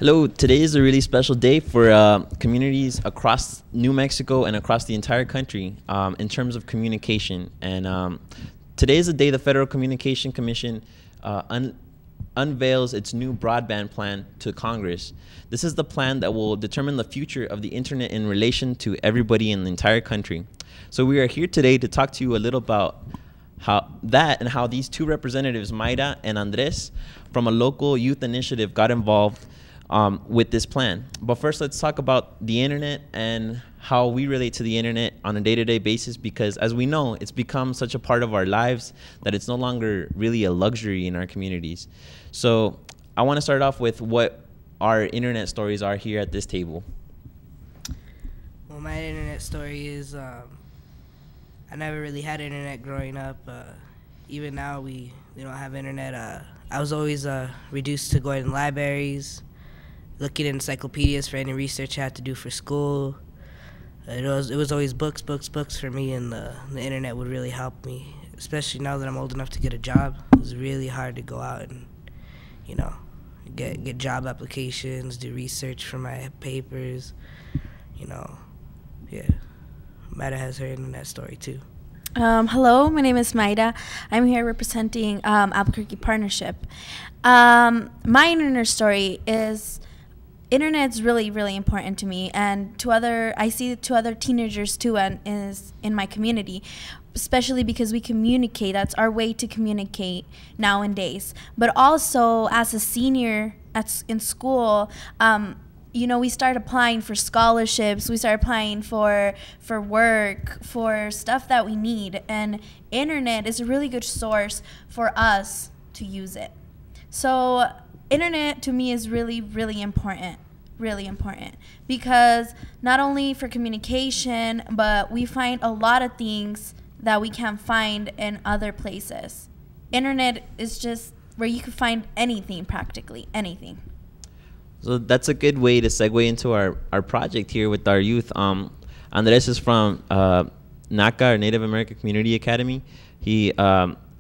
Hello, today is a really special day for communities across New Mexico and across the entire country in terms of communication. And today is the day the Federal Communication Commission unveils its new broadband plan to Congress. This is the plan that will determine the future of the internet in relation to everybody in the entire country. So we are here today to talk to you a little about how these two representatives, Mayra and Andres, from a local youth initiative got involved with this plan. But first, let's talk about the internet and how we relate to the internet on a day-to-day basis, because as we know, it's become such a part of our lives that it's no longer really a luxury in our communities. So I want to start off with what our internet stories are here at this table. Well, my internet story is I never really had internet growing up. Even now, we don't have internet. I was always reduced to going to libraries, looking at encyclopedias for any research I had to do for school. It was always books for me, and the internet would really help me, especially now that I'm old enough to get a job. It was really hard to go out and, get job applications, do research for my papers, yeah. Mayra has her internet story too. Hello, my name is Mayra. I'm here representing Albuquerque Partnership. My internet story is internet's really, really important to me, and I see to other teenagers too, and is in my community, especially because we communicate. That's our way to communicate nowadays. But also, as a senior in school, we start applying for scholarships. We start applying for work, for stuff that we need, and internet is a really good source for us to use it. So internet to me is really, really important, because not only for communication, but we find a lot of things that we can't find in other places. Internet is just where you can find anything, practically anything. So that's a good way to segue into our project here with our youth. Andres is from NACA, or Native American Community Academy. He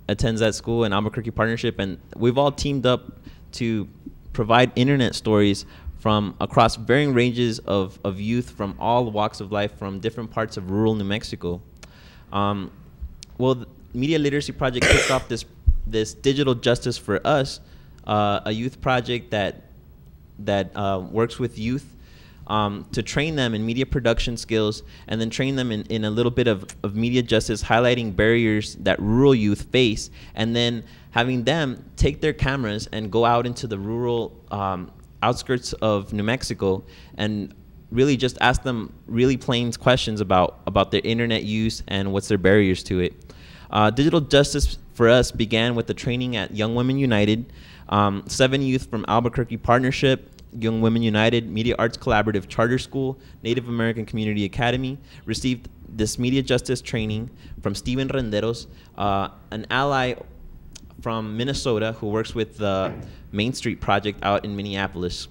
attends that school in Albuquerque Partnership, and we've all teamed up to provide internet stories from across varying ranges of youth from all walks of life from different parts of rural New Mexico. Well, the Media Literacy Project kicked off this Digital Justice for Us, a youth project that works with youth to train them in media production skills, and then train them in a little bit of media justice, highlighting barriers that rural youth face, and then having them take their cameras and go out into the rural outskirts of New Mexico and really just ask them really plain questions about their internet use and what's their barriers to it. Digital Justice for Us began with the training at Young Women United. 7 youth from Albuquerque Partnership, Young Women United, Media Arts Collaborative Charter School, Native American Community Academy received this media justice training from Steven Renderos, an ally from Minnesota who works with the Main Street Project out in Minneapolis.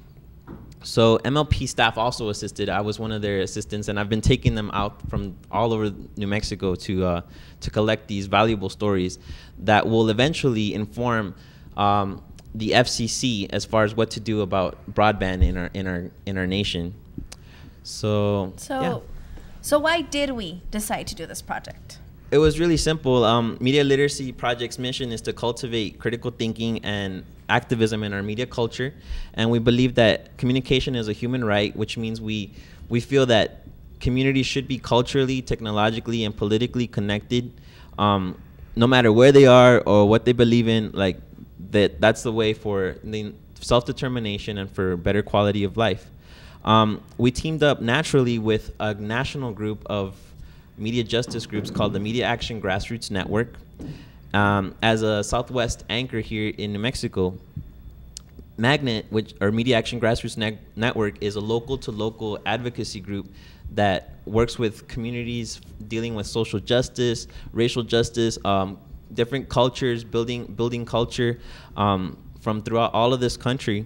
So MLP staff also assisted. I was one of their assistants, and I've been taking them out from all over New Mexico to collect these valuable stories that will eventually inform the FCC as far as what to do about broadband in our nation. So why did we decide to do this project? It was really simple. Media Literacy Project's mission is to cultivate critical thinking and activism in our media culture, and we believe that communication is a human right, which means we feel that communities should be culturally, technologically, and politically connected, no matter where they are or what they believe in. That's the way for the self-determination and for better quality of life. We teamed up naturally with a national group of media justice groups called the Media Action Grassroots Network. As a Southwest anchor here in New Mexico, Magnet, or Media Action Grassroots Network, is a local-to-local advocacy group that works with communities dealing with social justice, racial justice, different cultures, building culture from throughout all of this country.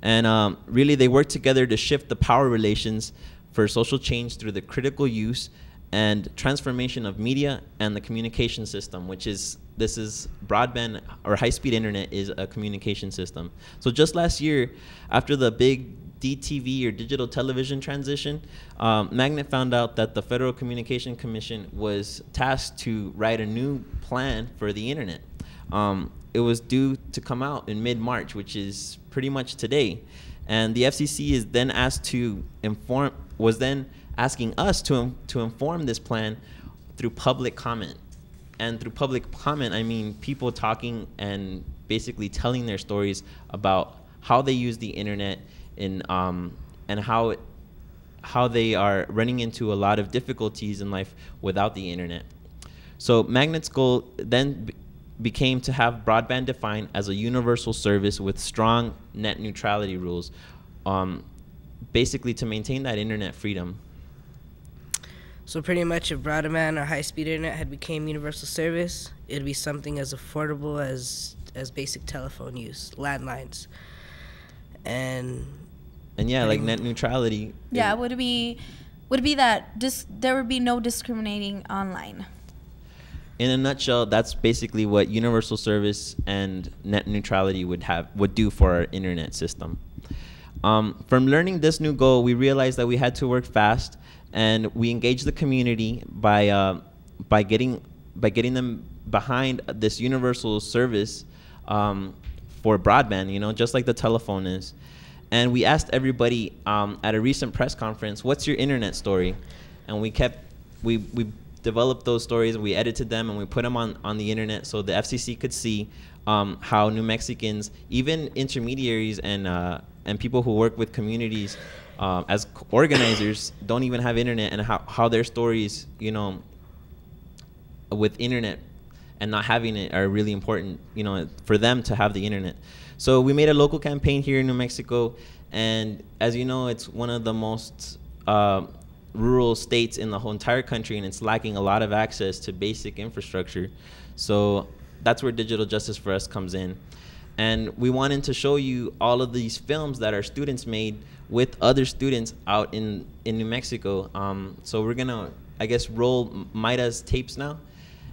And really they work together to shift the power relations for social change through the critical use and transformation of media and the communication system, this is broadband or high-speed internet is a communication system. So just last year, after the big DTV or digital television transition, Magnet found out that the Federal Communication Commission was tasked to write a new plan for the internet. It was due to come out in mid-March, which is pretty much today. And the FCC is then asking us to inform this plan through public comment. And through public comment, I mean people talking and basically telling their stories about how they use the internet and how they are running into a lot of difficulties in life without the internet. So Magnet's goal then became to have broadband defined as a universal service with strong net neutrality rules, basically to maintain that internet freedom. So pretty much if broadband or high-speed internet had became universal service, it'd be something as affordable as basic telephone use, landlines. And yeah, like net neutrality. Yeah, would be that there would be no discriminating online. In a nutshell, that's basically what universal service and net neutrality would do for our internet system. From learning this new goal, we realized that we had to work fast, and we engaged the community by getting them behind this universal service for broadband, just like the telephone is. And we asked everybody at a recent press conference, what's your internet story? And we developed those stories, we edited them, and we put them on the internet so the FCC could see how New Mexicans, even intermediaries and people who work with communities as organizers, don't even have internet, and how their stories, with internet and not having it are really important, for them to have the internet. So we made a local campaign here in New Mexico, and as you know, it's one of the most rural states in the whole entire country, and it's lacking a lot of access to basic infrastructure. So that's where Digital Justice for Us comes in. And we wanted to show you all of these films that our students made with other students out in New Mexico. So we're gonna, I guess, roll Mayra's tapes now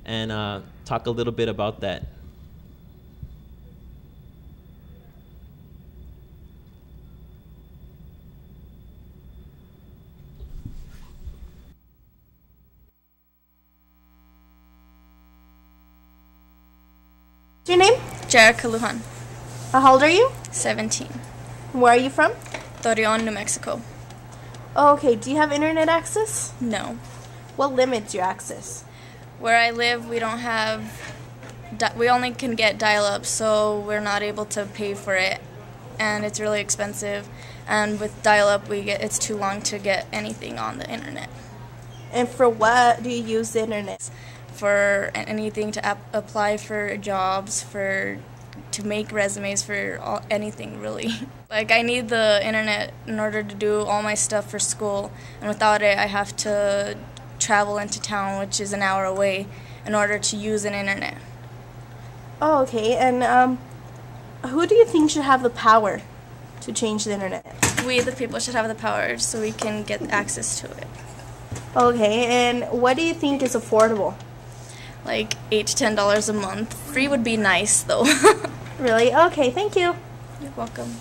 and talk a little bit about that. What's your name? Jerica Lujan. How old are you? 17. Where are you from? Torreon, New Mexico. Oh, okay. Do you have internet access? No. What limits your access? Where I live, we don't have, we only can get dial-up, so we're not able to pay for it, and it's really expensive. And with dial-up, it's too long to get anything on the internet. And for what do you use the internet? For anything to apply for jobs, to make resumes, for anything really. Like, I need the internet in order to do all my stuff for school, and without it I have to travel into town, which is an hour away, in order to use an internet. Oh, okay. And who do you think should have the power to change the internet? We, the people, should have the power so we can get access to it. Okay, and what do you think is affordable? Like $8 to $10 a month. Free would be nice, though. Really? Okay, thank you. You're welcome.